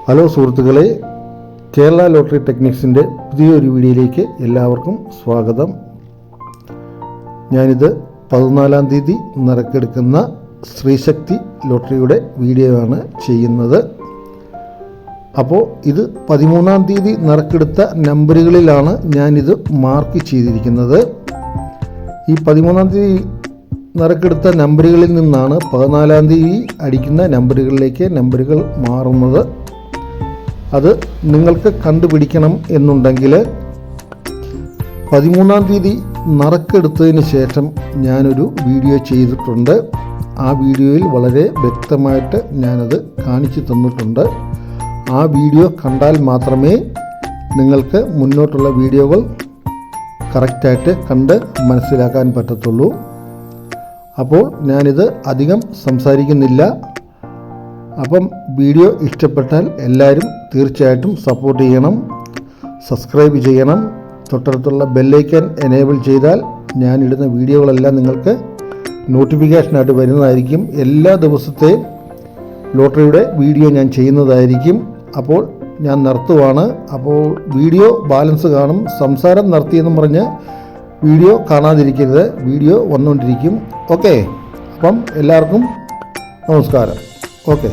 Hello സുഹൃത്തുക്കളെ, Kerala lottery ടെക്നിക്സിൻ്റെ പുതിയൊരു വീഡിയോയിലേക്ക് എല്ലാവർക്കും സ്വാഗതം. ഞാനിത് 14-ാം തീയതി നറുക്കെടുക്കുന്ന ശ്രീശക്തി ലോട്ടറിയുടെ വീഡിയോ ആണ് ചെയ്യുന്നത്. അപ്പോൾ ഇത് 13-ാം തീയതി നറുക്കെടുത്ത നമ്പറുകളിലാണ് ഞാനിത് മാർക്ക് ചെയ്തിരിക്കുന്നത്. ഈ 13-ാം തീയതി നറുക്കെടുത്ത നമ്പറുകളിൽ നിന്നാണ് 14-ാം തീയതി അടിക്കുന്ന നമ്പറുകളിലേക്ക് നമ്പറുകൾ മാറുന്നത്. അത് നിങ്ങൾക്ക് കണ്ടുപിടിക്കണം എന്നുണ്ടെങ്കിൽ 13-ാം തീയതി നറുക്കെടുത്തതിന് ശേഷം ഞാനൊരു വീഡിയോ ചെയ്തിട്ടുണ്ട്. ആ വീഡിയോയിൽ വളരെ വ്യക്തമായിട്ട് ഞാനത് കാണിച്ചു തന്നിട്ടുണ്ട്. ആ വീഡിയോ കണ്ടാൽ മാത്രമേ നിങ്ങൾക്ക് മുന്നോട്ടുള്ള വീഡിയോകൾ കറക്റ്റായിട്ട് കണ്ട് മനസ്സിലാക്കാൻ പറ്റത്തുള്ളൂ. അപ്പോൾ ഞാനിത് അധികം സംസാരിക്കുന്നില്ല. അപ്പം വീഡിയോ ഇഷ്ടപ്പെട്ടാൽ എല്ലാവരും തീർച്ചയായിട്ടും സപ്പോർട്ട് ചെയ്യണം, സബ്സ്ക്രൈബ് ചെയ്യണം. തൊട്ടടുത്തുള്ള ബെല്ലൈക്കൻ എനേബിൾ ചെയ്താൽ ഞാനിടുന്ന വീഡിയോകളെല്ലാം നിങ്ങൾക്ക് നോട്ടിഫിക്കേഷനായിട്ട് വരുന്നതായിരിക്കും. എല്ലാ ദിവസത്തെയും ലോട്ടറിയുടെ വീഡിയോ ഞാൻ ചെയ്യുന്നതായിരിക്കും. അപ്പോൾ ഞാൻ നിർത്തുവാണ്. അപ്പോൾ വീഡിയോ ബാലൻസ് കാണും. സംസാരം നിർത്തിയെന്നും പറഞ്ഞ് വീഡിയോ കാണാതിരിക്കരുത്, വീഡിയോ വന്നുകൊണ്ടിരിക്കും. ഓക്കെ, അപ്പം എല്ലാവർക്കും നമസ്കാരം. ഓക്കെ.